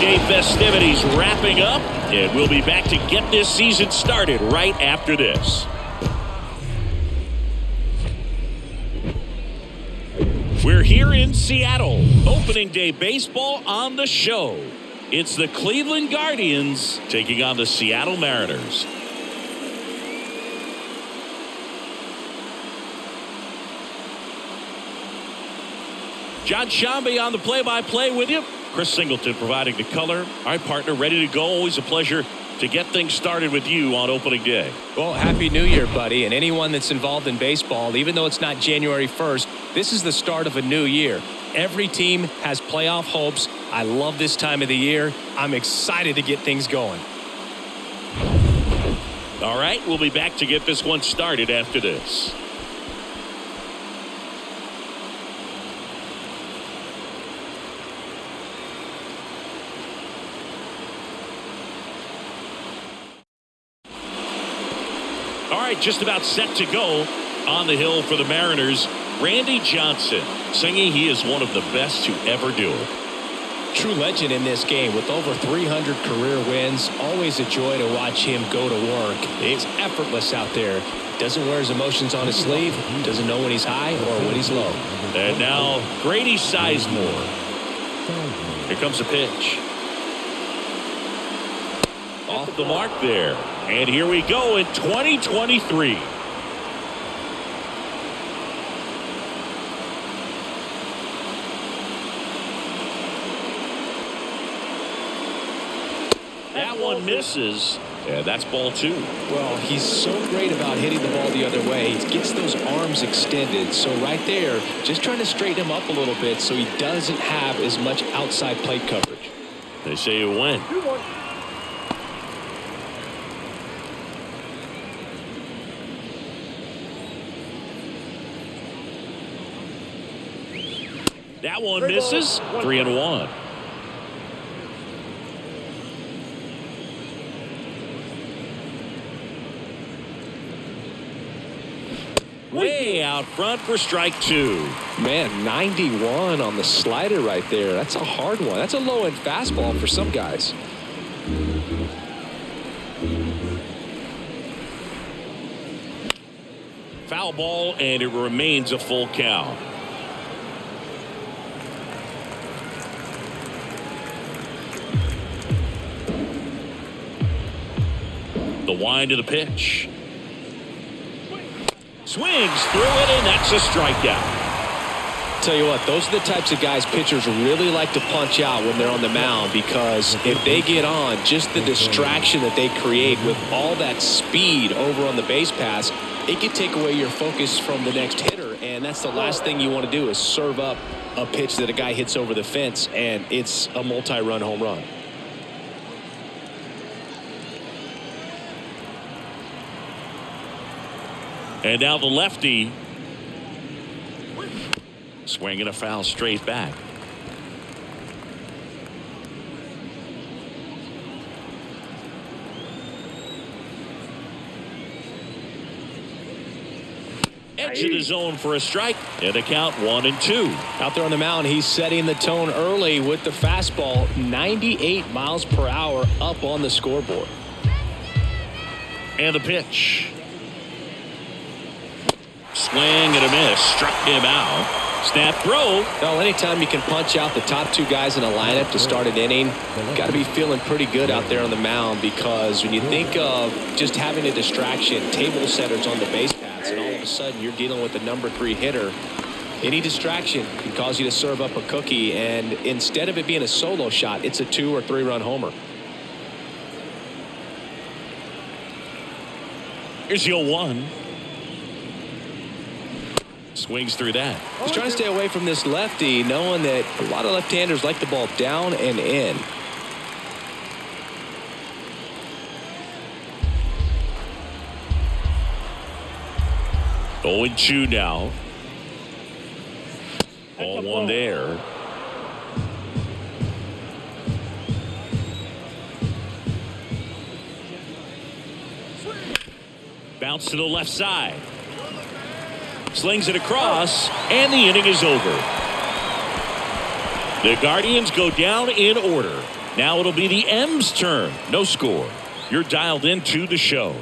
Day festivities wrapping up, and we'll be back to get this season started right after this. We're here in Seattle. Opening day baseball on the show. It's the Cleveland Guardians taking on the Seattle Mariners. John Shambi on the play-by-play with you. Chris Singleton providing the color. All right, partner, ready to go. Always a pleasure to get things started with you on opening day. Well, Happy New Year, buddy. And anyone that's involved in baseball, even though it's not January 1st, this is the start of a new year. Every team has playoff hopes. I love this time of the year. I'm excited to get things going. All right, we'll be back to get this one started after this. All right, just about set to go on the hill for the Mariners. Randy Johnson, singing he is one of the best to ever do it. True legend in this game with over 300 career wins. Always a joy to watch him go to work. It's effortless out there. Doesn't wear his emotions on his sleeve. Doesn't know when he's high or when he's low. And now Grady Sizemore. Here comes a pitch. Off the mark there. And here we go in 2023. That one misses. Yeah, that's ball two. Well, he's so great about hitting the ball the other way. He gets those arms extended. So right there, just trying to straighten him up a little bit so he doesn't have as much outside plate coverage. They say you win. That one misses. 3-1. Way out front for strike two. Man, 91 on the slider right there. That's a hard one. That's a low-end fastball for some guys. Foul ball, and it remains a full count. The wind of the pitch. Swings through it, and that's a strikeout. Tell you what, those are the types of guys pitchers really like to punch out when they're on the mound, because if they get on, just the distraction that they create with all that speed over on the base pass, it can take away your focus from the next hitter, and that's the last thing you want to do is serve up a pitch that a guy hits over the fence, and it's a multi-run home run. And now the lefty. Swinging a foul straight back. Edge of the zone for a strike. And a count 1-2. Out there on the mound, he's setting the tone early with the fastball. 98 miles per hour up on the scoreboard. And the pitch. Swing and a miss. Struck him out. Snap throw. Well, anytime you can punch out the top two guys in a lineup to start an inning, got to be feeling pretty good out there on the mound, because when you think of just having a distraction, table setters on the base paths, and all of a sudden you're dealing with the number 3 hitter, any distraction can cause you to serve up a cookie, and instead of it being a solo shot, it's a 2 or 3 run homer. Here's the 0-1. Swings through that. He's trying to stay away from this lefty, knowing that a lot of left-handers like the ball down and in. Going 2 now. 0-1 there. Bounce to the left side. Slings it across, and the inning is over. The Guardians go down in order. Now it'll be the M's turn. No score. You're dialed into the show.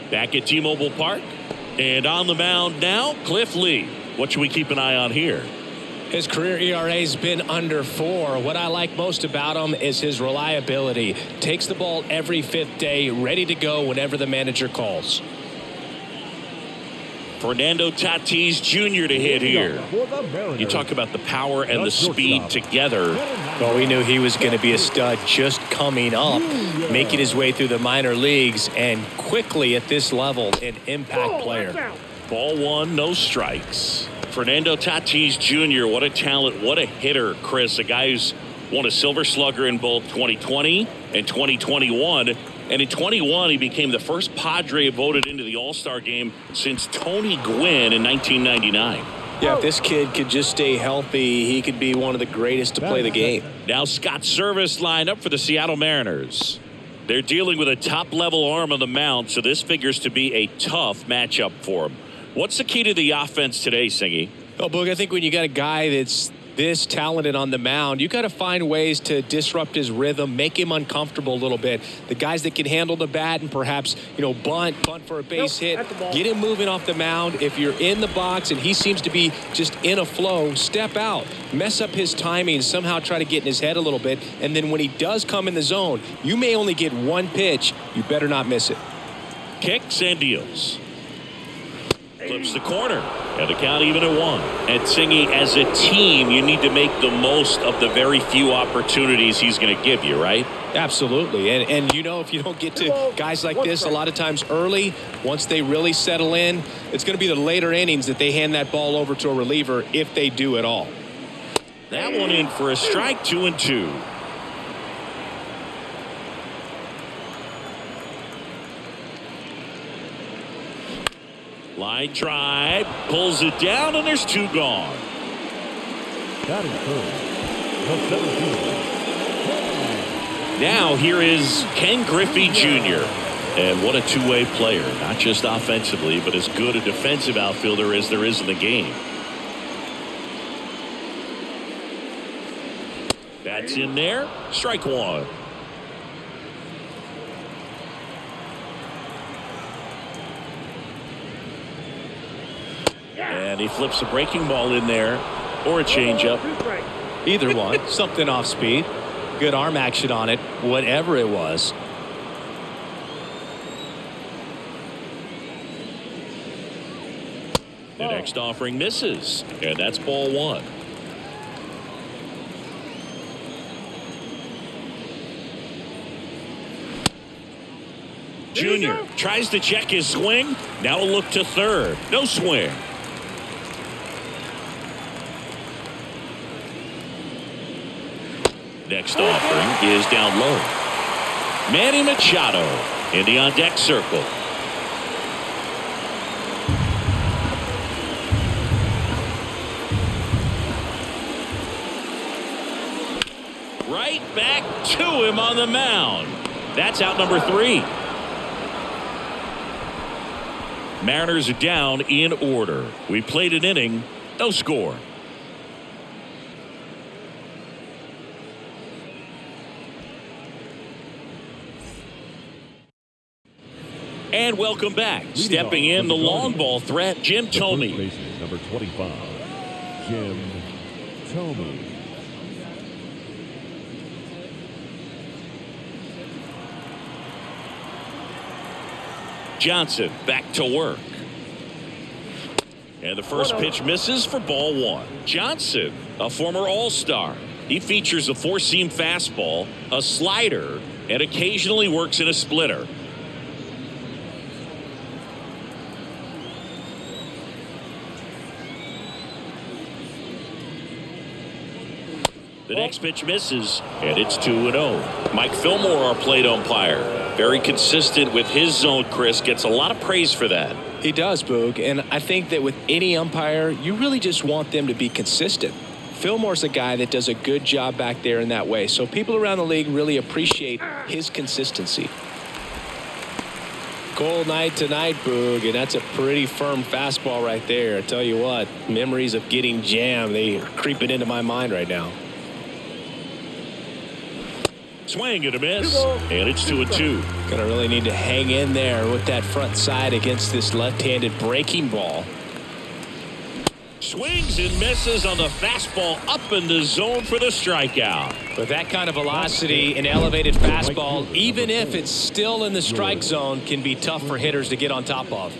Back at T-Mobile Park. And on the mound now, Cliff Lee. What should we keep an eye on here? His career ERA has been under 4. What I like most about him is his reliability. Takes the ball every 5th day, ready to go whenever the manager calls. Fernando Tatis Jr. to hit here. You talk about the power and the speed together. Well, we knew he was going to be a stud just coming up, making his way through the minor leagues, and quickly at this level, an impact player. Ball 1, no strikes. Fernando Tatis Jr., what a talent, what a hitter, Chris. A guy who's won a Silver Slugger in both 2020 and 2021. And in 21, he became the first Padre voted into the All-Star game since Tony Gwynn in 1999. Yeah, if this kid could just stay healthy, he could be one of the greatest to play the game. Now Scott Service lined up for the Seattle Mariners. They're dealing with a top-level arm on the mound, so this figures to be a tough matchup for him. What's the key to the offense today, Singy? Oh, Boog, I think when you got a guy that's this talented on the mound, you got to find ways to disrupt his rhythm, make him uncomfortable a little bit. The guys that can handle the bat and perhaps, bunt for a base hit, get him moving off the mound. If you're in the box and he seems to be just in a flow, step out, mess up his timing, somehow try to get in his head a little bit. And then when he does come in the zone, you may only get one pitch. You better not miss it. Kicks and deals. Flips the corner. And the count even at 1. And Singy, as a team, you need to make the most of the very few opportunities he's going to give you, right? Absolutely. And if you don't get to guys like this a lot of times early, once they really settle in, it's going to be the later innings that they hand that ball over to a reliever if they do at all. That one in for a strike, 2-2. Line drive, pulls it down, and there's 2 gone. Now here is Ken Griffey Jr. And what a two-way player, not just offensively, but as good a defensive outfielder as there is in the game. That's in there. Strike 1. And he flips a breaking ball in there, or a changeup. Either one. Something off speed. Good arm action on it, whatever it was. The next offering misses, and that's ball 1. Junior tries to check his swing. Now a look to third. No swing. Next offering is down low. Manny Machado in the on-deck circle. Right back to him on the mound. That's out number 3. Mariners are down in order. We played an inning, no score. And welcome back. Stepping in the long ball threat, Jim Thome. Number 25, Jim Thome. Johnson back to work. And the first pitch misses for ball 1. Johnson, a former All-Star. He features a 4-seam fastball, a slider, and occasionally works in a splitter. The next pitch misses, and it's 2-0. Mike Fillmore, our plate umpire. Very consistent with his zone, Chris. Gets a lot of praise for that. He does, Boog. And I think that with any umpire, you really just want them to be consistent. Fillmore's a guy that does a good job back there in that way. So people around the league really appreciate his consistency. Cold night tonight, Boog, and that's a pretty firm fastball right there. I tell you what, memories of getting jammed, they are creeping into my mind right now. Swing and a miss, and it's 2-2. Gonna really need to hang in there with that front side against this left-handed breaking ball. Swings and misses on the fastball up in the zone for the strikeout. With that kind of velocity, an elevated fastball, even if it's still in the strike zone, can be tough for hitters to get on top of.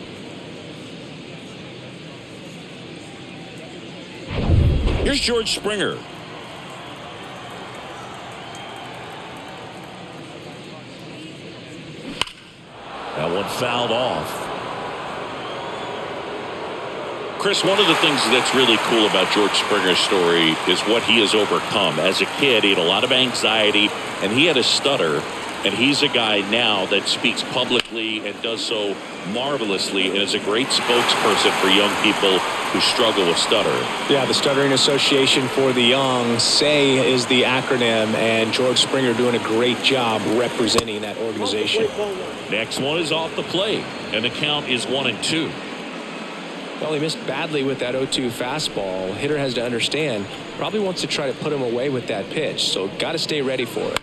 Here's George Springer. That one fouled off. Chris, one of the things that's really cool about George Springer's story is what he has overcome. As a kid, he had a lot of anxiety, and he had a stutter. And he's a guy now that speaks publicly and does so marvelously and is a great spokesperson for young people who struggle with stutter. Yeah, the Stuttering Association for the Young, SAY is the acronym, and George Springer doing a great job representing that organization. Next one is off the plate, and the count is 1-2. Well, he missed badly with that 0-2 fastball. Hitter has to understand, probably wants to try to put him away with that pitch, so got to stay ready for it.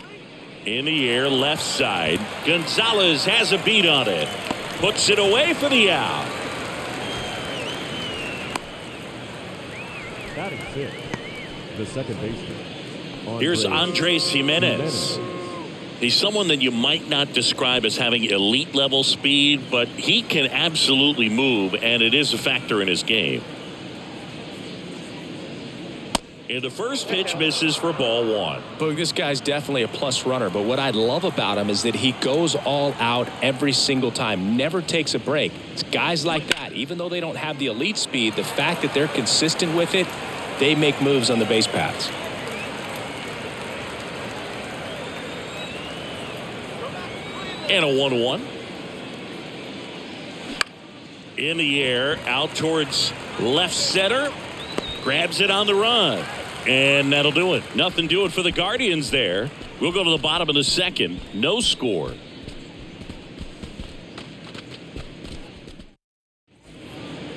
In the air, left side. Gonzalez has a beat on it. Puts it away for the out. Batting fifth, the second baseman. Here's Andres Jimenez. He's someone that you might not describe as having elite level speed, but he can absolutely move, and it is a factor in his game. And the first pitch misses for ball one. Boog, this guy's definitely a plus runner, but what I love about him is that he goes all out every single time, never takes a break. It's guys like that, even though they don't have the elite speed, the fact that they're consistent with it, they make moves on the base paths. And a 1-1. In the air, out towards left center. Grabs it on the run. And that'll do it. Nothing doing for the Guardians there. We'll go to the bottom of the second. No score.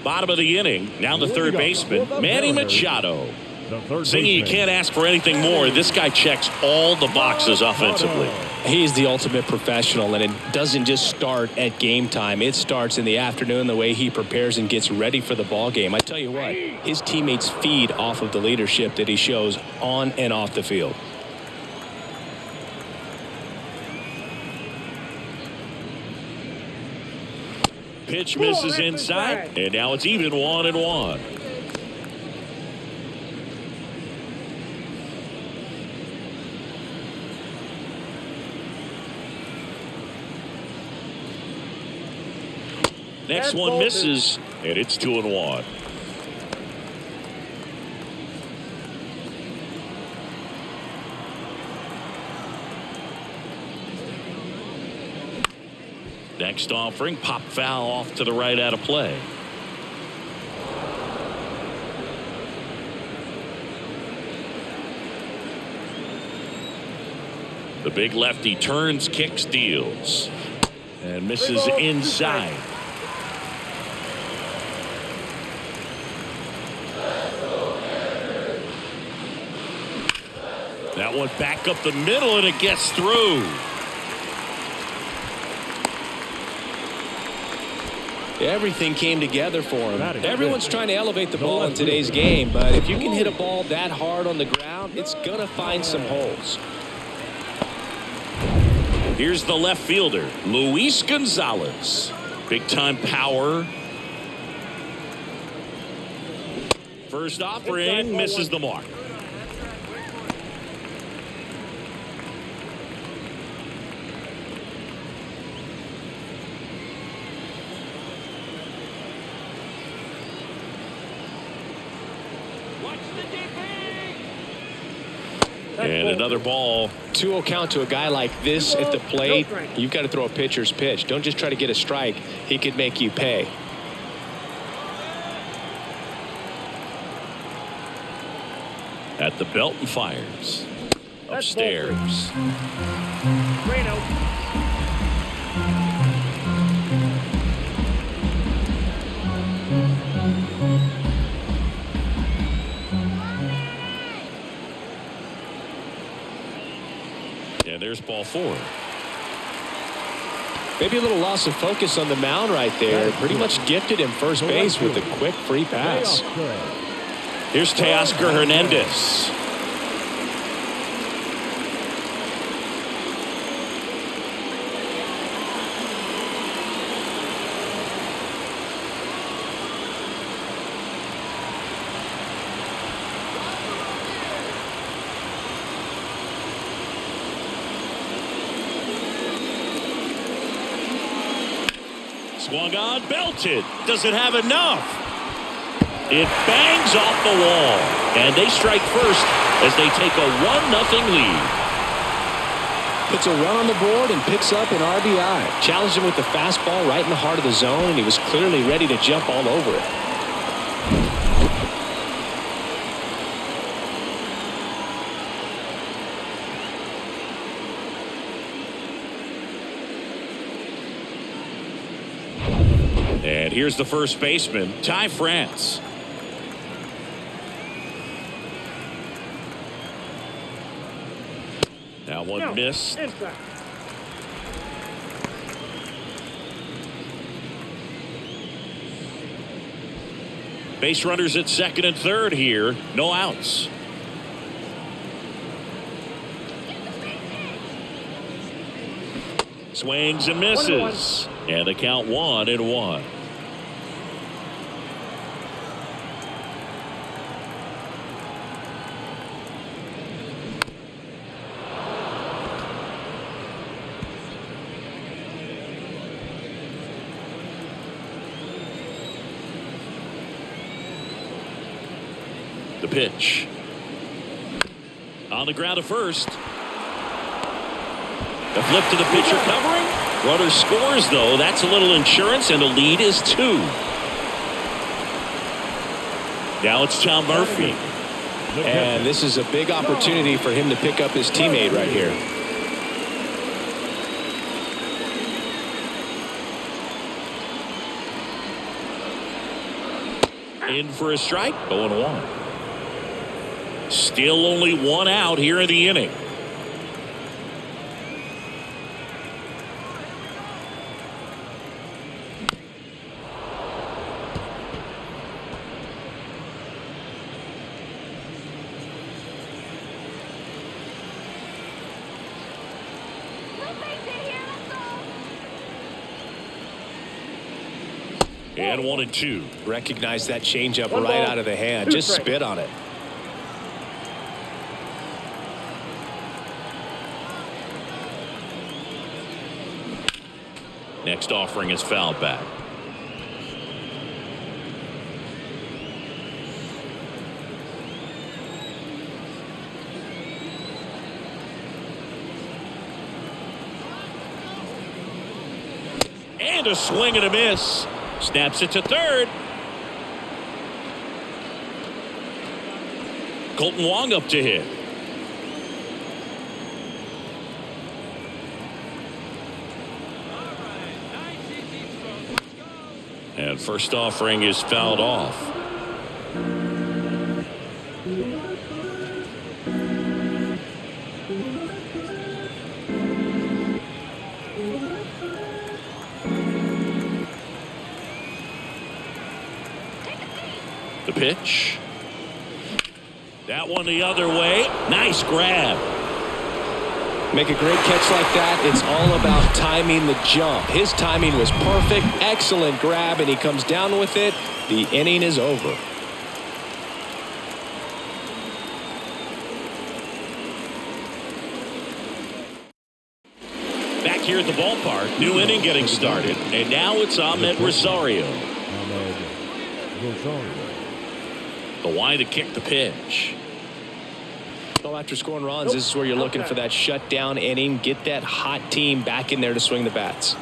Bottom of the inning. Now the third baseman, Manny Machado. Singy, you can't ask for anything more. This guy checks all the boxes offensively. He's the ultimate professional, and it doesn't just start at game time. It starts in the afternoon, the way he prepares and gets ready for the ball game. I tell you what, his teammates feed off of the leadership that he shows on and off the field. Pitch misses inside, and now it's even 1-1. Next one misses, and it's 2-1. Next offering, pop foul off to the right out of play. The big lefty turns, kicks, deals, and misses inside. That one back up the middle, and it gets through. Everything came together for him. Everyone's trying to elevate the ball in today's game, but if you can hit a ball that hard on the ground, it's going to find some holes. Here's the left fielder, Luis Gonzalez. Big time power. First offering misses the mark. And another ball. 2-0 count to a guy like this at the plate. You've got to throw a pitcher's pitch. Don't just try to get a strike. He could make you pay. At the belt and fires. Upstairs. There's ball 4. Maybe a little loss of focus on the mound right there. Pretty much gifted him first base with a quick free pass. Here's Teoscar Hernandez. Swung on, belted. Does it have enough? It bangs off the wall. And they strike first as they take a 1-0 lead. Puts a run on the board and picks up an RBI. Challenged him with the fastball right in the heart of the zone, and he was clearly ready to jump all over it. And here's the first baseman, Ty France. Now one missed. Base runners at second and third here. No outs. Swings and misses. And the count 1-1. The pitch. On the ground to first. The flip to the pitcher covering. Runner scores, though. That's a little insurance, and the lead is 2. Now it's Tom Murphy. And this is a big opportunity for him to pick up his teammate right here. In for a strike. 0-1. Still only 1 out here in the inning. And 1-2. Recognize that changeup right out of the hand. Just spit on it. Next offering is fouled back. And a swing and a miss. Snaps it to third. Colton Wong up to hit. And first offering is fouled off. The pitch. That one the other way. Nice grab. Make a great catch like that. It's all about timing the jump. His timing was perfect. Excellent grab, and he comes down with it. The inning is over. Back here at the ballpark, new inning getting started, and now it's Ahmed Rosario. The wide to kick the pitch. Well, after scoring runs, this is where you're looking for that shutdown inning. Get that hot team back in there to swing the bats.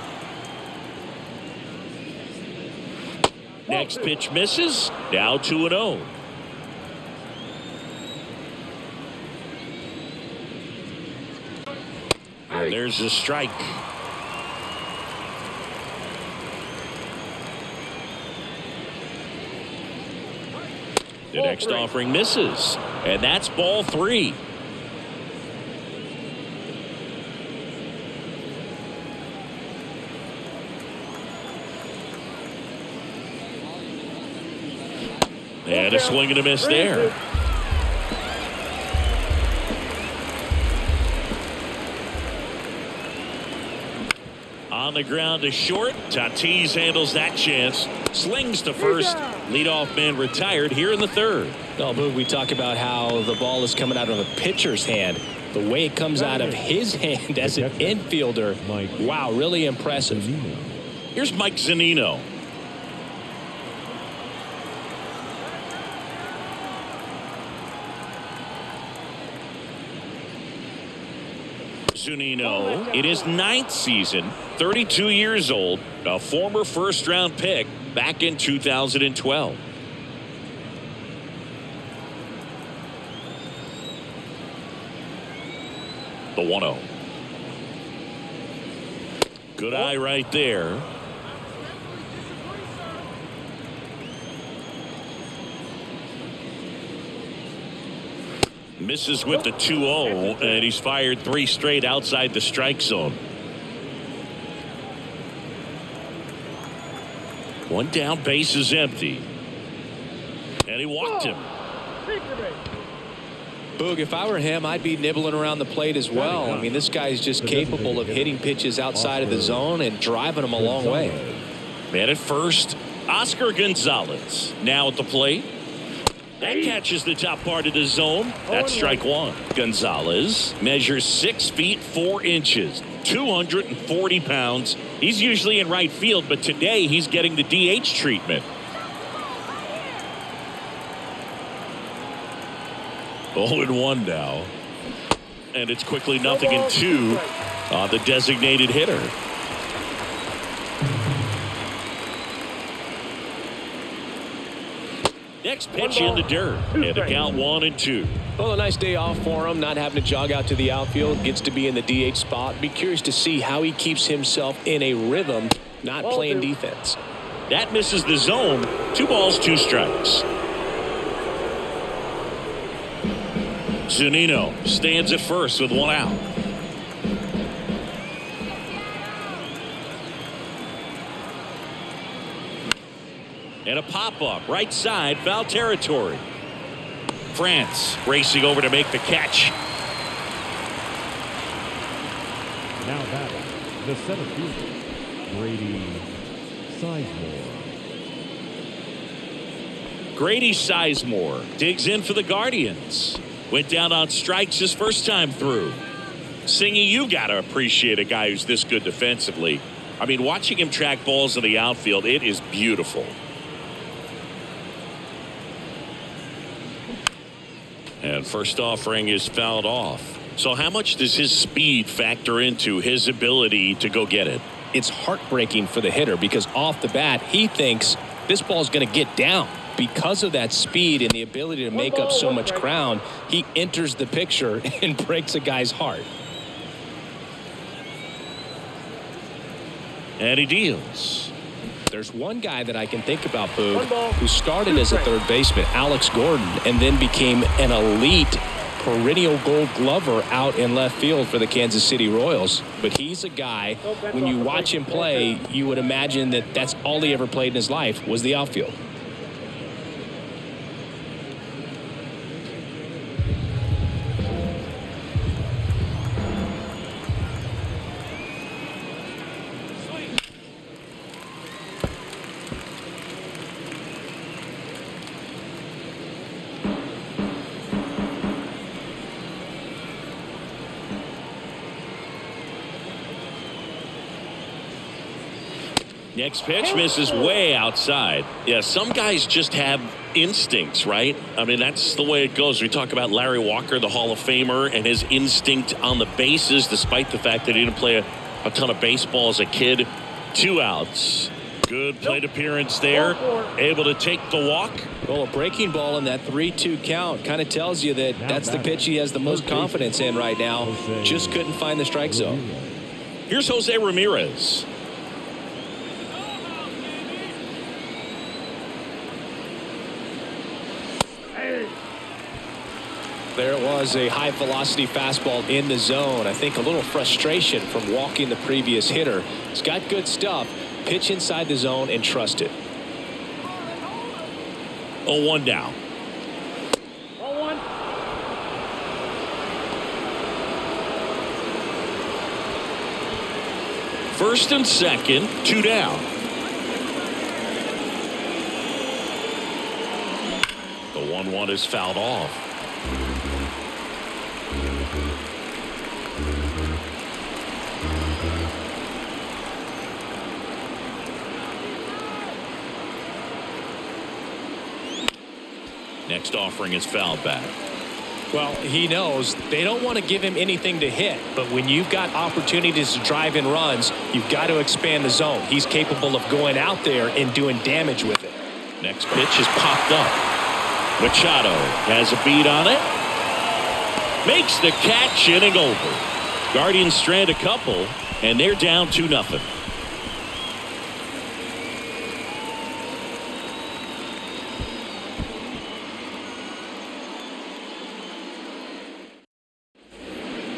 Next pitch misses. Now 2-0. And there's a strike. The next offering misses. And that's ball 3. And a swing and a miss there. On the ground to short. Tatis handles that chance. Slings to first. Leadoff man retired here in the third. Well, Boog, we talk about how the ball is coming out of a pitcher's hand. The way it comes out of his hand as an infielder. Wow, really impressive. Here's Mike Zunino. Zunino in his 9th season, 32 years old, a former first-round pick back in 2012. The 1-0. Good eye right there. Misses with the 2-0, and he's fired 3 straight outside the strike zone. One down, base is empty. And he walked him. Boog, if I were him, I'd be nibbling around the plate as well. I mean, this guy's just capable of hitting pitches outside of the zone and driving them a long way. Man at first, Oscar Gonzalez now at the plate. That catches the top part of the zone. That's strike one. Gonzalez measures 6 feet 4 inches, 240 pounds. He's usually in right field, but today he's getting the DH treatment. 0-1 now. And it's quickly 0-2 on the designated hitter. Next pitch in the dirt. And the count 1-2. Well, a nice day off for him, not having to jog out to the outfield. Gets to be in the DH spot. Be curious to see how he keeps himself in a rhythm, not playing defense. That misses the zone. 2 balls, 2 strikes. Zunino stands at first with 1 out. And a pop-up right side, foul territory. France racing over to make the catch. Now batting, the center fielder, Grady Sizemore. Grady Sizemore digs in for the Guardians. Went down on strikes his first time through. Singy, you got to appreciate a guy who's this good defensively. I mean, watching him track balls in the outfield, it is beautiful. And first offering is fouled off. So how much does his speed factor into his ability to go get it? It's heartbreaking for the hitter because off the bat, he thinks this ball's going to get down. Because of that speed and the ability to make up so much ground, he enters the picture and breaks a guy's heart. And he deals. There's one guy that I can think about, Boog, who started as a third baseman, Alex Gordon, and then became an elite perennial Gold Glover out in left field for the Kansas City Royals. But he's a guy, when you watch him play, you would imagine that that's all he ever played in his life was the outfield. Next pitch misses way outside. Yeah, some guys just have instincts, right? I mean, that's the way it goes. We talk about Larry Walker, the Hall of Famer, and his instinct on the bases, despite the fact that he didn't play a ton of baseball as a kid. 2 outs. Good plate appearance there. Able to take the walk. Well, a breaking ball in that 3-2 count kind of tells you that that's the pitch he has the most confidence in right now. Just couldn't find the strike zone. Here's Jose Ramirez. There it was, a high velocity fastball in the zone. I think a little frustration from walking the previous hitter. He's got good stuff. Pitch inside the zone and trust it. 0-1 now. 0-1. First and second, 2 down. The 1-1 is fouled off. Next offering is fouled back. Well, he knows they don't want to give him anything to hit, but when you've got opportunities to drive in runs, you've got to expand the zone. He's capable of going out there and doing damage with it. Next pitch is popped up. Machado has a beat on it. Makes the catch, inning over. Guardians strand a couple, and they're down 2-0.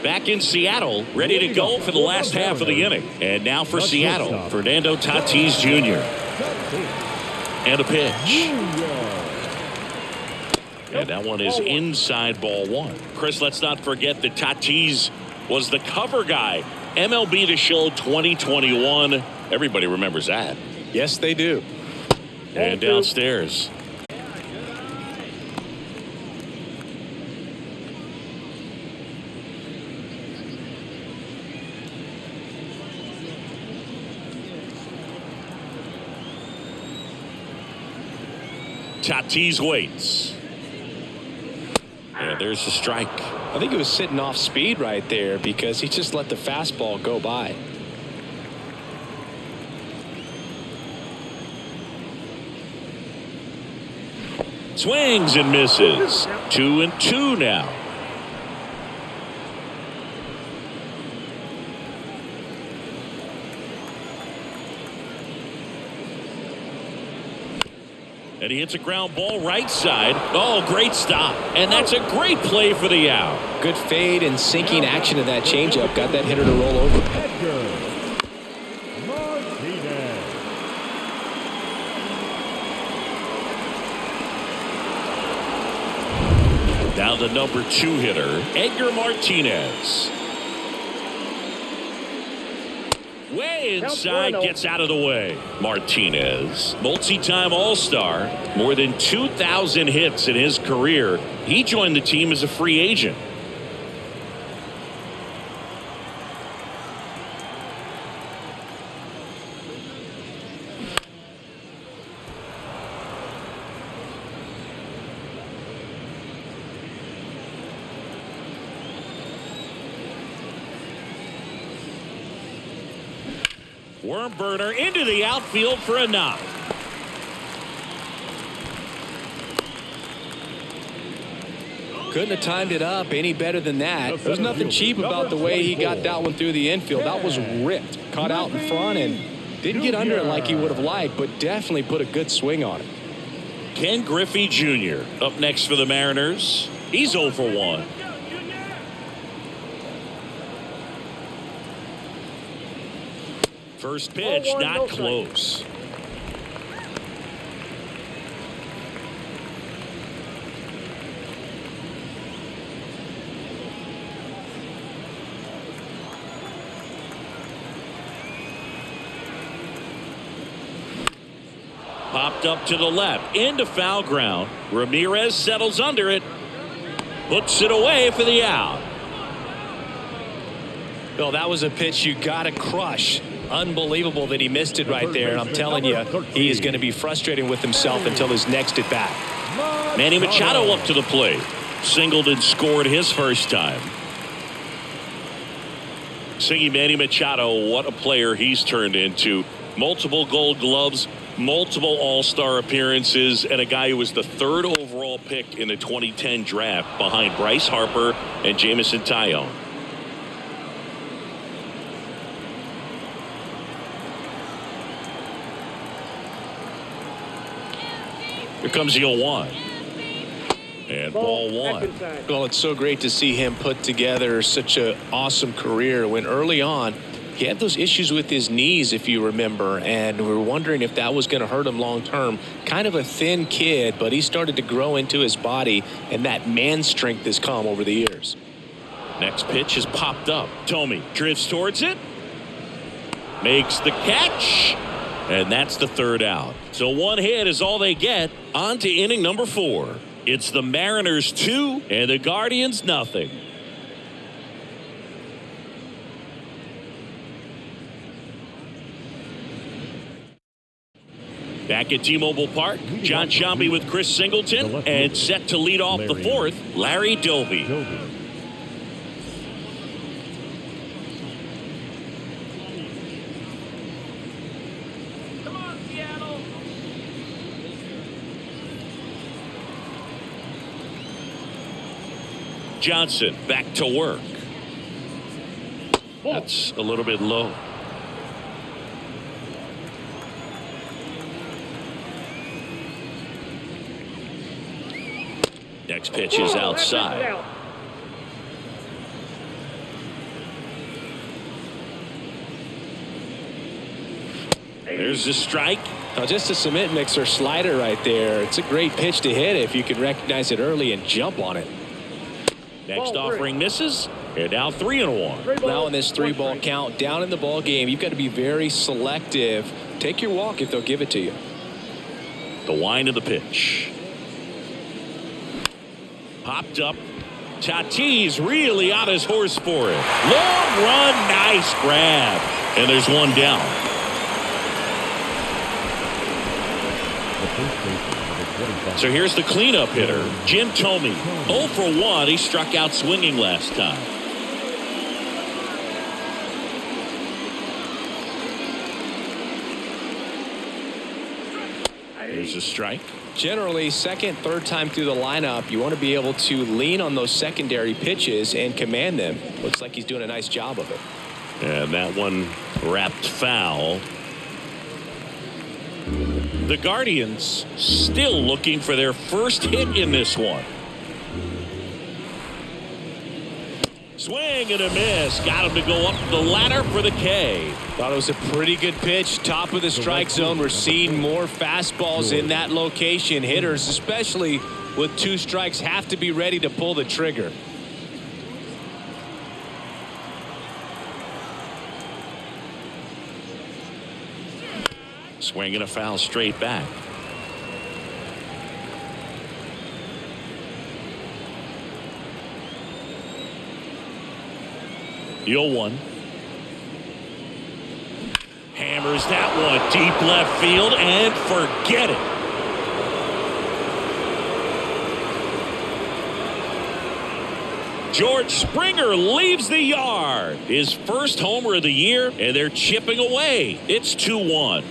Back in Seattle, ready to go for the last half of the inning. And now for Seattle, Fernando Tatis Jr. And a pitch. And that one is inside ball one. Chris, let's not forget that Tatis was the cover guy. MLB The Show 2021. Everybody remembers that. Yes, they do. And downstairs. Tatis waits. And there's the strike. I think he was sitting off speed right there because he just let the fastball go by. Swings and misses. 2-2 now. And he hits a ground ball right side. Oh, great stop. And that's a great play for the out. Good fade and sinking action of that changeup. Got that hitter to roll over. Now the number 2 hitter, Edgar Martinez. Way inside, gets out of the way. Martinez, multi-time All-Star, more than 2,000 hits in his career. He joined the team as a free agent. Worm burner into the outfield for a knock. Couldn't have timed it up any better than that. There's nothing cheap about the way he got that one through the infield. That was ripped. Caught out in front and didn't get under it like he would have liked, but definitely put a good swing on it. Ken Griffey Jr. up next for the Mariners. He's 0 for 1. First pitch, not close. Popped up to the left, into foul ground. Ramirez settles under it. Puts it away for the out. Bill, that was a pitch you got to crush. Unbelievable that he missed it right there, and I'm telling you, he is going to be frustrating with himself until his next at bat. Manny Machado up to the plate. Singled and scored his first time. Singing Manny Machado, what a player he's turned into. Multiple Gold Gloves, multiple All-Star appearances, and a guy who was the 3rd overall pick in the 2010 draft behind Bryce Harper and Jameson Taillon. Here comes the 0-1. And ball one. Well, it's so great to see him put together such an awesome career when early on He had those issues with his knees, if you remember, and we were wondering if that was going to hurt him long term. Kind of a thin kid, but he started to grow into his body, and that man strength has come over the years. Next pitch is popped up. Tomey drifts towards it. Makes the catch. And that's the third out. So one hit is all they get. On to inning number 4. It's the Mariners 2 and the Guardians nothing. Back at T-Mobile Park, John Sciambi with Chris Singleton, and set to lead off the 4th, Larry Doby. Come on, Seattle. Johnson back to work. That's a little bit low. Next pitch is outside. There's a strike. Now just a cement mixer slider right there. It's a great pitch to hit if you can recognize it early and jump on it. Next offering misses. And now 3-1. Now in this 3-ball count, down in the ball game, you've got to be very selective. Take your walk if they'll give it to you. The wind of the pitch. Popped up. Tatis really on his horse for it. Long run, nice grab. And there's one down. So here's the cleanup hitter, Jim Tomey. 0 for 1. He struck out swinging last time. There's a strike. Generally, second, third time through the lineup, you want to be able to lean on those secondary pitches and command them. Looks like he's doing a nice job of it. And that one wrapped foul. The Guardians still looking for their first hit in this one. Swing and a miss. Got him to go up the ladder for the K. Thought it was a pretty good pitch. Top of the strike zone. We're seeing more fastballs in that location. Hitters, especially with 2 strikes, have to be ready to pull the trigger. Swing and a foul straight back. The 0-1. Hammers that one deep left field and forget it. George Springer leaves the yard. His first homer of the year, and they're chipping away. It's 2-1.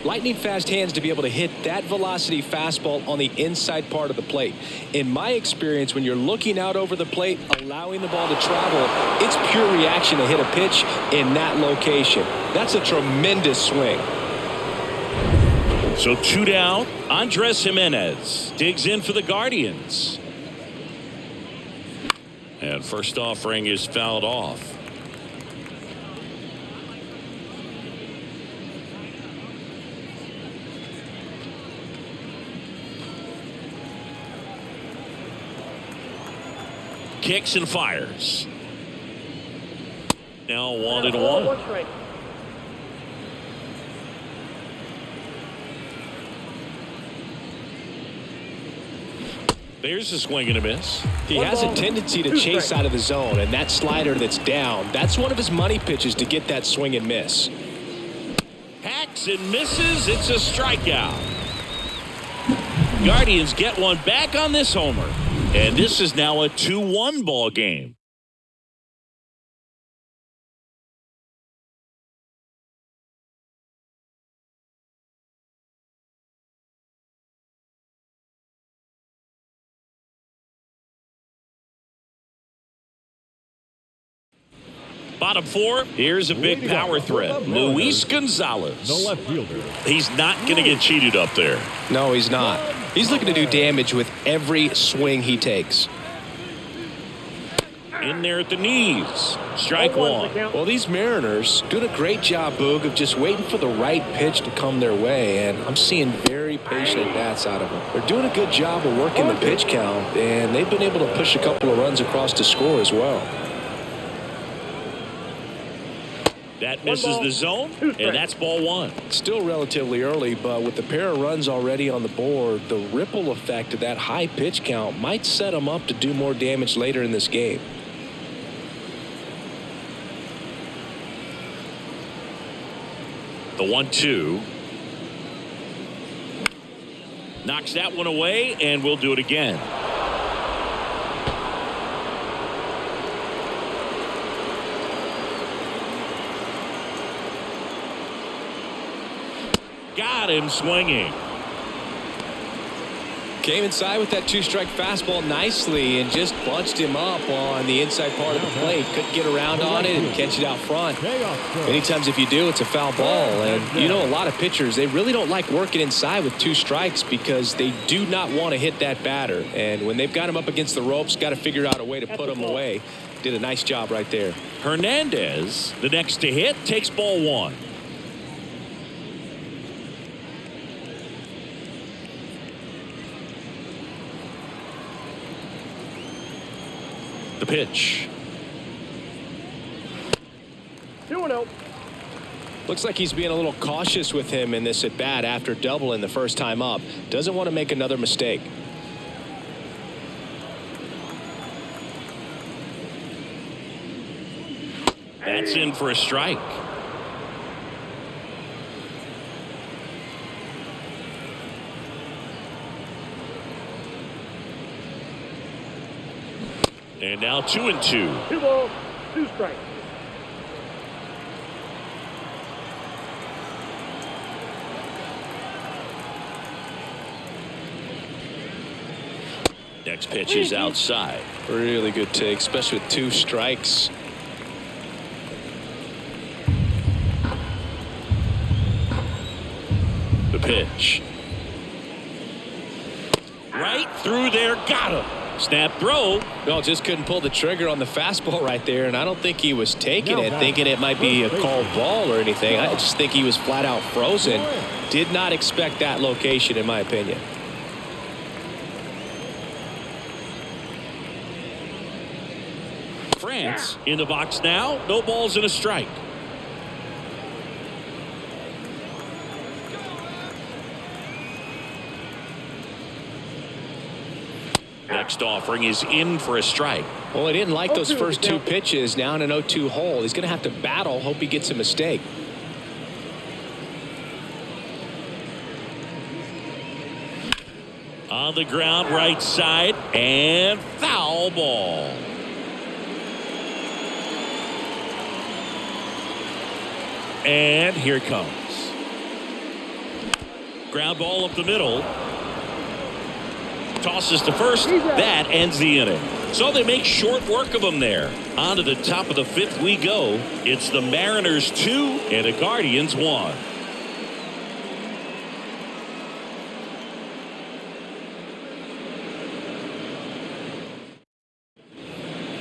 Lightning fast hands to be able to hit that velocity fastball on the inside part of the plate. In my experience, when you're looking out over the plate, allowing the ball to travel, it's pure reaction to hit a pitch in that location. That's a tremendous swing. So 2 down. Andres Jimenez digs in for the Guardians. And first offering is fouled off. Kicks and fires. Now 1-1. There's a swing and a miss. He has a tendency to chase out of the zone, and that slider that's down, that's one of his money pitches to get that swing and miss. Hacks and misses. It's a strikeout. Guardians get one back on this homer. And this is now a 2-1 ball game. Bottom four, here's a big power threat. Luis Gonzalez. The left fielder. He's not going to get cheated up there. No, he's not. He's looking to do damage with every swing he takes. In there at the knees. Strike one. Well, these Mariners doing a great job, Boog, of just waiting for the right pitch to come their way, and I'm seeing very patient at-bats out of them. They're doing a good job of working the pitch count, and they've been able to push a couple of runs across to score as well. That misses the zone, and that's ball one. Still relatively early, but with the pair of runs already on the board, the ripple effect of that high pitch count might set them up to do more damage later in this game. The 1-2. Knocks that one away, and we'll do it again. Got him swinging. Came inside with that two-strike fastball nicely and just bunched him up on the inside part of the plate. Couldn't get around on it and catch it out front. Many times if you do, it's a foul ball. And you know, a lot of pitchers, they really don't like working inside with two strikes because they do not want to hit that batter. And when they've got him up against the ropes, got to figure out a way to put him away. Did a nice job right there. Hernandez, the next to hit, takes ball one. The pitch. 2-0. Looks like he's being a little cautious with him in this at bat after doubling the first time up. Doesn't want to make another mistake. That's in for a strike. And now 2-2. 2 balls, 2 strikes. Next pitch is outside. Really good take, especially with 2 strikes. The pitch. Right through there. Got him. Snap throw. No, just couldn't pull the trigger on the fastball right there, and I don't think he was taking it, thinking it might be a called ball or anything. I just think he was flat out frozen. Did not expect that location, in my opinion. France in the box now. No balls and a strike. Next offering is in for a strike. Well, he didn't like those first 2 pitches. Now in an 0-2 hole. He's going to have to battle. Hope he gets a mistake. On the ground, right side, and foul ball. And here it comes. Ground ball up the middle. Tosses to first. That ends the inning. So they make short work of them there. On to the top of the 5th we go. It's the Mariners 2 and the Guardians 1.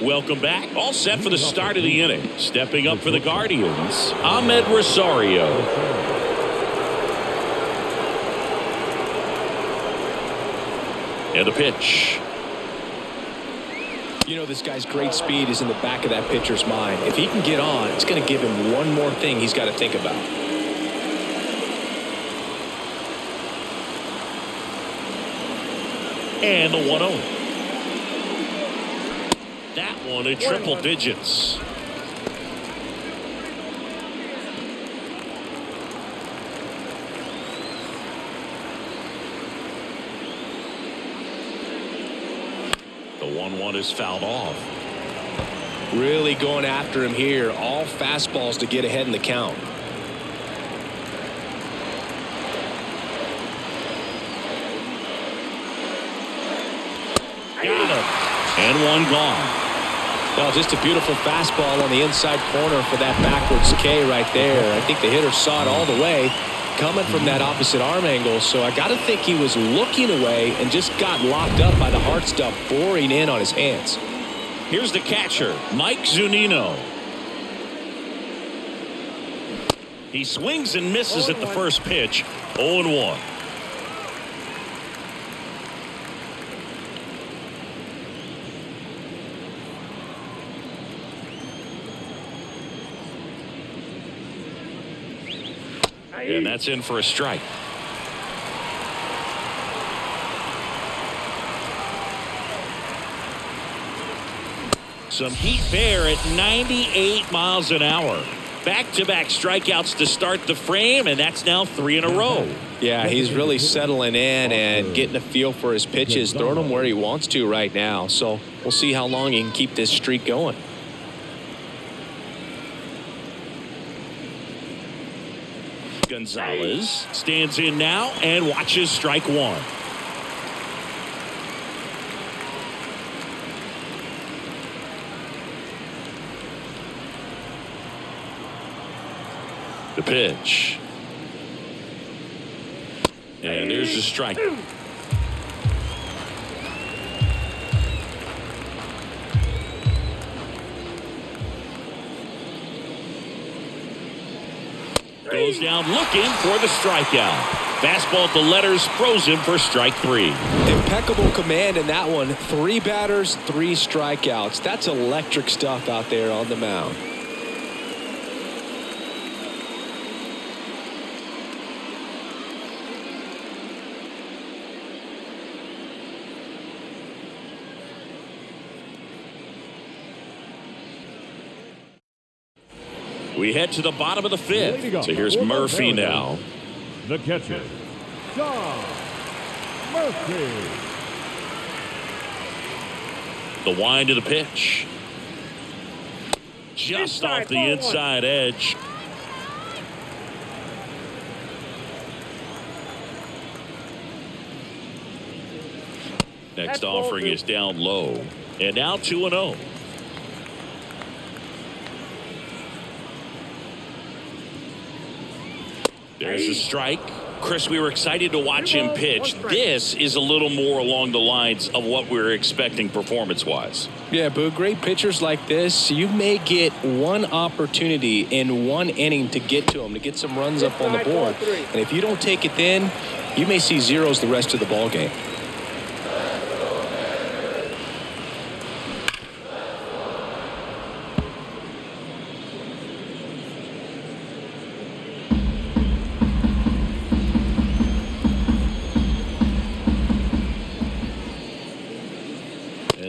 Welcome back. All set for the start of the inning. Stepping up for the Guardians, Ahmed Rosario. And the pitch. You know, this guy's great speed is in the back of that pitcher's mind. If he can get on, it's going to give him one more thing he's got to think about. And the 1-0. That one in triple digits. The 1-1 is fouled off. Really going after him here. All fastballs to get ahead in the count. Got him. And one gone. Well, just a beautiful fastball on the inside corner for that backwards K right there. I think the hitter saw it all the way coming from that opposite arm angle. So I got to think he was looking away and just got locked up by the hard stuff boring in on his hands. Here's the catcher, Mike Zunino. He swings and misses at the first pitch. 0-1. And that's in for a strike. Some heat there at 98 miles an hour. Back-to-back strikeouts to start the frame, and that's now 3 in a row. Yeah, he's really settling in and getting a feel for his pitches, throwing them where he wants to right now. So we'll see how long he can keep this streak going. Gonzalez stands in now and watches strike one. The pitch. And there's the strike. Goes down looking for the strikeout. Fastball at the letters, throws him for strike 3. Impeccable command in that one. 3 batters, 3 strikeouts. That's electric stuff out there on the mound. We head to the bottom of the 5th. So here's Murphy now. The catcher, John Murphy. The wind of the pitch. Just off the inside edge. Next offering is down low. And now 2-0. There's a strike. Chris, we were excited to watch him pitch. This is a little more along the lines of what we were expecting performance-wise. Yeah, Boo, great pitchers like this, you may get one opportunity in one inning to get to them, to get some runs up on the board. And if you don't take it then, you may see zeros the rest of the ball game.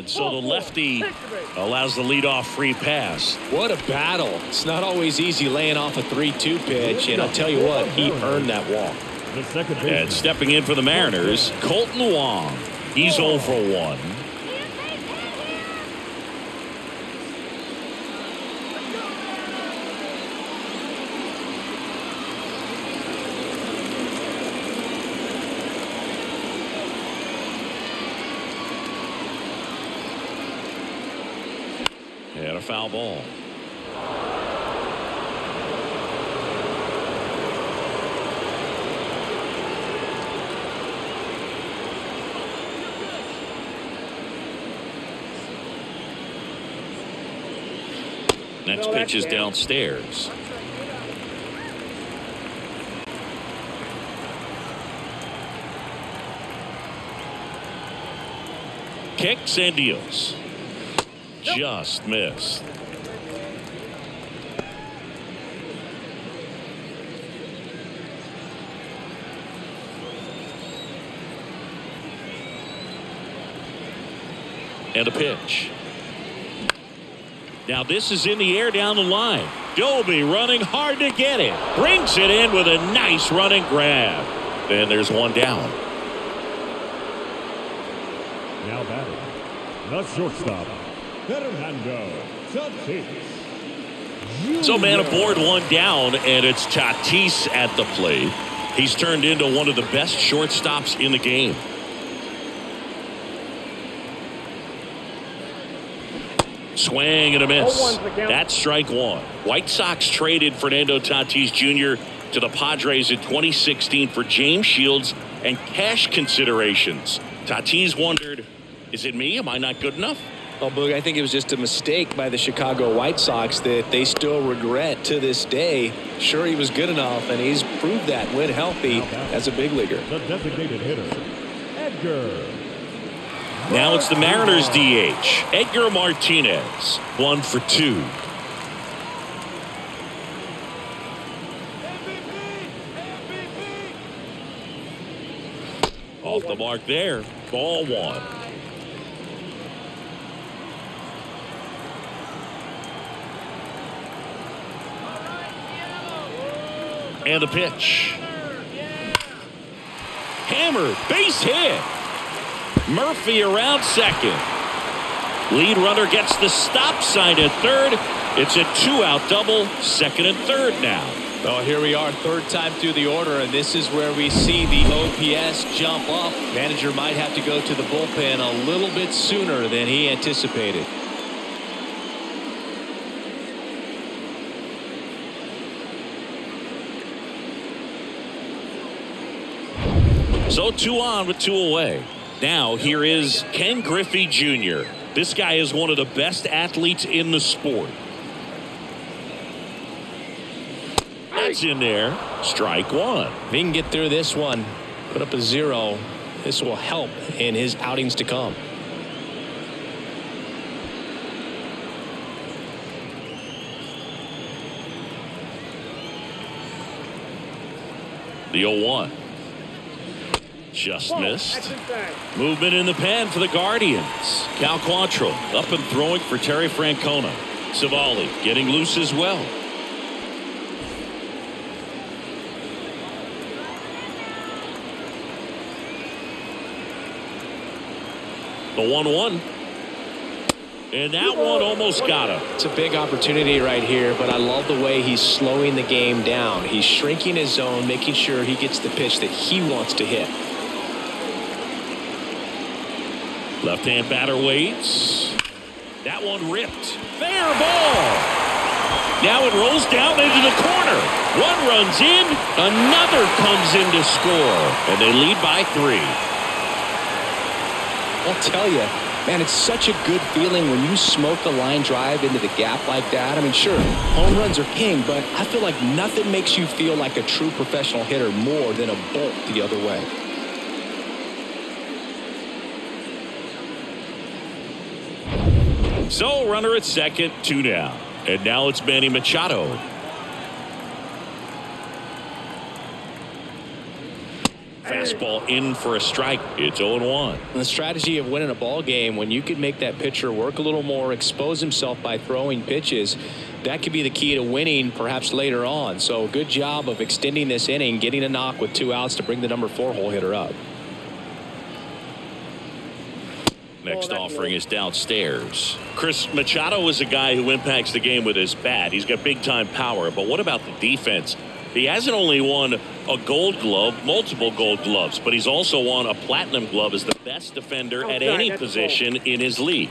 So the lefty allows the leadoff free pass. What a battle. It's not always easy laying off a 3-2 pitch, and I'll tell you what, he earned that walk. And stepping in for the Mariners, Colton Wong. He's 0 for 1. And a foul ball. Next pitch is downstairs. Kicks and deals. Just missed. And a pitch. Now this is in the air down the line. Doby running hard to get it. Brings it in with a nice running grab. And there's one down. Now batting, the shortstop, Fernando Tatis. So man aboard, one down, and it's Tatis at the plate. He's turned into one of the best shortstops in the game. Swing and a miss. 0-1's the count. That's strike one. White Sox traded Fernando Tatis Jr. to the Padres in 2016 for James Shields and cash considerations. Tatis wondered, is it me? Am I not good enough? Well, Boog, I think it was just a mistake by the Chicago White Sox that they still regret to this day. Sure, he was good enough, and he's proved that when healthy as a big leaguer. The designated hitter, Edgar. Now it's the Mariners DH, Edgar Martinez, 1 for 2. Off the mark there, ball one. And the pitch. Hammered, base hit. Murphy around second. Lead runner gets the stop sign at third. It's a 2-out double, second and third now. Well, here we are, third time through the order, and this is where we see the OPS jump up. Manager might have to go to the bullpen a little bit sooner than he anticipated. So 2 on with 2 away. Now here is Ken Griffey Jr. This guy is one of the best athletes in the sport. That's in there. Strike one. If he can get through this one, put up a 0, this will help in his outings to come. The 0-1. Just missed. Movement in the pen for the Guardians. Cal Quantrill up and throwing for Terry Francona. Savali getting loose as well. The 1-1. And that one almost got him. It's a big opportunity right here, but I love the way he's slowing the game down. He's shrinking his zone, making sure he gets the pitch that he wants to hit. Left-hand batter waits. That one ripped. Fair ball. Now it rolls down into the corner. One runs in. Another comes in to score. And they lead by 3. I'll tell you, man, it's such a good feeling when you smoke a line drive into the gap like that. I mean, sure, home runs are king, but I feel like nothing makes you feel like a true professional hitter more than a bolt the other way. So runner at second, 2 down. And now it's Manny Machado. Fastball in for a strike. It's 0-1. The strategy of winning a ball game, when you can make that pitcher work a little more, expose himself by throwing pitches, that could be the key to winning perhaps later on. So good job of extending this inning, getting a knock with 2 outs to bring the number 4 hole hitter up. Next offering is downstairs. Chris, Machado is a guy who impacts the game with his bat. He's got big time power, but what about the defense? He hasn't only won a gold glove, multiple gold gloves, but he's also won a platinum glove as the best defender at any position in his league.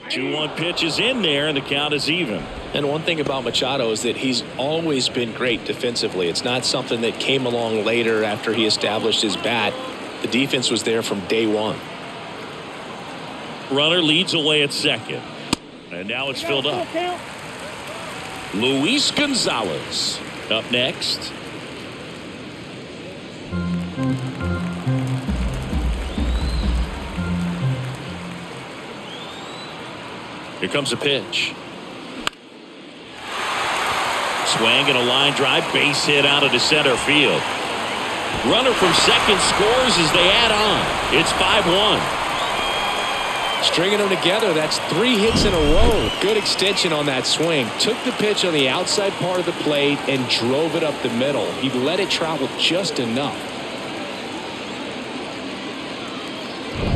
Two 2-1 pitch is in there, and the count is even. And one thing about Machado is that he's always been great defensively. It's not something that came along later after he established his bat. The defense was there from day one. Runner leads away at second. And now it's filled up. Luis Gonzalez up next. Here comes a pitch. Swing and a line drive, base hit out into center field. Runner from second scores as they add on. It's 5-1. Stringing them together, that's 3 hits in a row. Good extension on that swing. Took the pitch on the outside part of the plate and drove it up the middle. He let it travel just enough.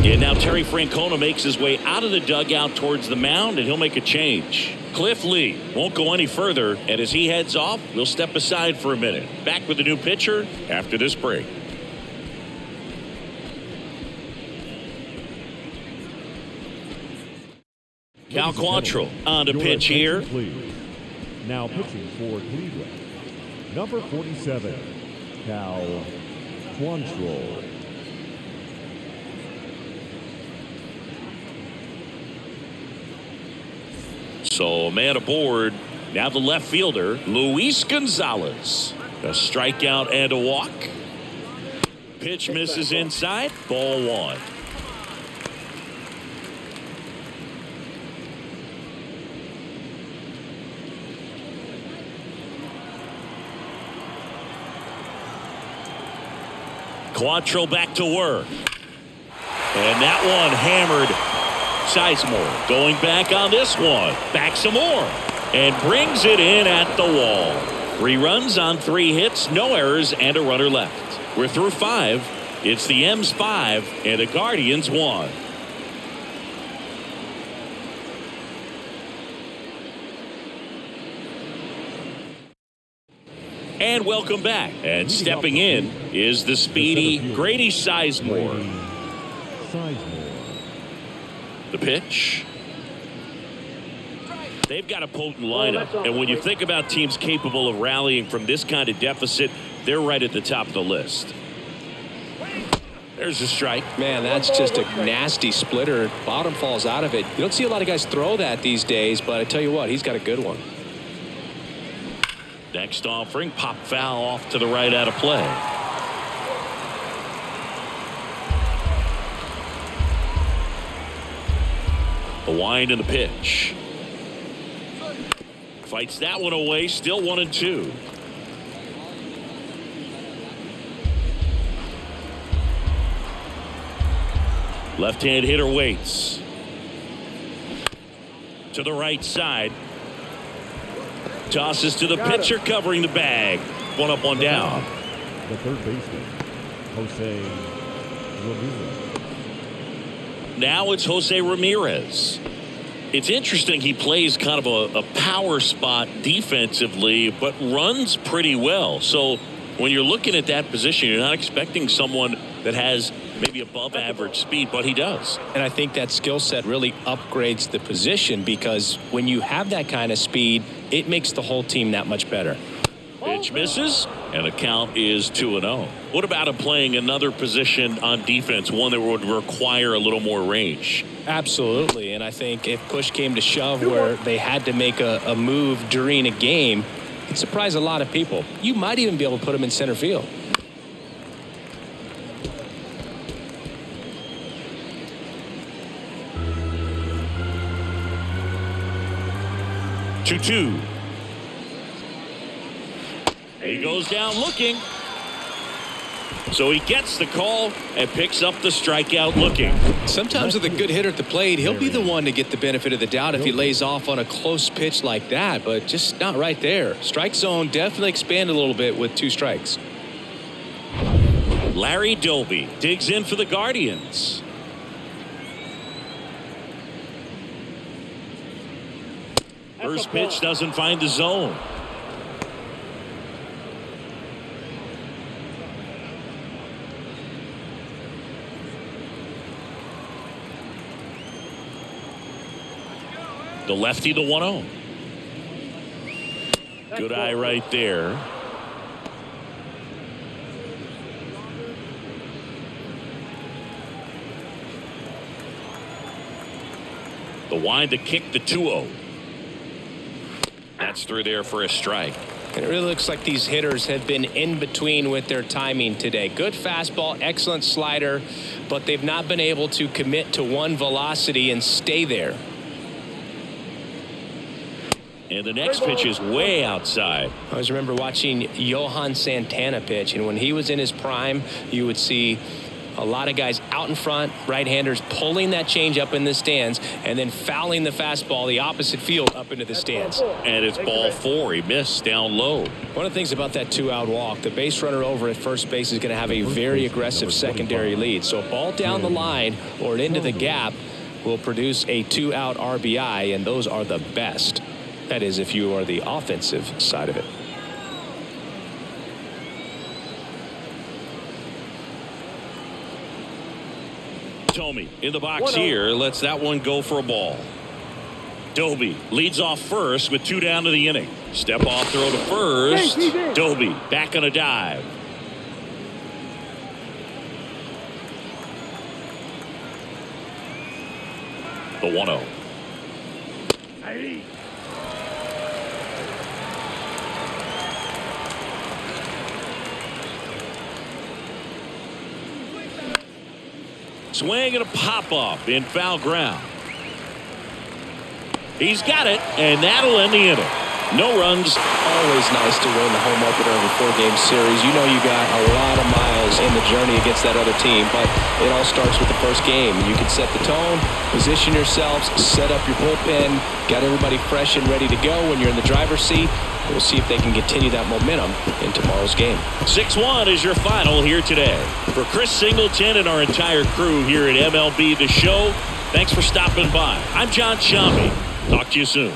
And now Terry Francona makes his way out of the dugout towards the mound, and he'll make a change. Cliff Lee won't go any further, and as he heads off, we'll step aside for a minute. Back with the new pitcher after this break. Cal Quantrill on to Your pitch here. attention, please. Now pitching for Cleveland, number 47, Cal Quantrill. So a man aboard. Now the left fielder, Luis Gonzalez. A strikeout and a walk. Pitch misses inside. Ball one. Quantrill back to work. And that one hammered. Sizemore going back on this one. Back some more. And brings it in at the wall. 3 runs on 3 hits, no errors, and a runner left. We're through 5. It's the M's 5 and the Guardians 1. And welcome back. And stepping in is the speedy Grady Sizemore. The pitch. They've got a potent lineup, and when you think about teams capable of rallying from this kind of deficit, they're right at the top of the list. There's a strike. Man, that's just a nasty splitter. Bottom falls out of it. You don't see a lot of guys throw that these days, but I tell you what, he's got a good one. Next offering, pop foul off to the right out of play. The wind and the pitch. Fights that one away, still 1-2. Left-hand hitter waits. To the right side. Tosses to the pitcher, covering the bag. 1 up, 1 down. The third baseman, Jose Ramirez. Now it's Jose Ramirez. It's interesting, he plays kind of a power spot defensively, but runs pretty well. So when you're looking at that position, you're not expecting someone that has maybe above average speed, but he does. And I think that skill set really upgrades the position, because when you have that kind of speed, it makes the whole team that much better. Pitch misses, and the count is 2-0. What about him playing another position on defense, one that would require a little more range? Absolutely, and I think if push came to shove where they had to make a move during a game, it'd surprise a lot of people. You might even be able to put him in center field. Two. He goes down looking. So he gets the call and picks up the strikeout looking. Sometimes with a good hitter at the plate, he'll be the one to get the benefit of the doubt if he lays off on a close pitch like that, but just not right there. Strike zone definitely expanded a little bit with 2 strikes. Larry Doby digs in for the Guardians. First pitch doesn't find the zone. The lefty, the 1-0. Good eye right there. The wind to kick, the 2-0. That's through there for a strike. It really looks like these hitters have been in between with their timing today. Good fastball, excellent slider, but they've not been able to commit to one velocity and stay there. And the next pitch is way outside. I always remember watching Johan Santana pitch, and when he was in his prime, you would see a lot of guys out in front, right-handers pulling that change up in the stands and then fouling the fastball the opposite field up into the stands. And it's ball 4. He missed down low. One of the things about that 2-out walk, the base runner over at first base is going to have a very aggressive secondary lead. So a ball down the line or into the gap will produce a 2-out RBI, and those are the best. That is, if you are the offensive side of it. Tomey in the box here lets that one go for a ball. Doby leads off first with 2 down to the inning. Step off throw to first. Doby back on a dive. The 1-0. Swing and a pop-up in foul ground. He's got it, and that'll end the inning. No runs. Always nice to win the home opener of a 4-game series. You know you got a lot of miles in the journey against that other team, but it all starts with the first game. You can set the tone, position yourselves, set up your bullpen, got everybody fresh and ready to go when you're in the driver's seat. We'll see if they can continue that momentum in tomorrow's game. 6-1 is your final here today. For Chris Singleton and our entire crew here at MLB The Show, thanks for stopping by. I'm John Shambi. Talk to you soon.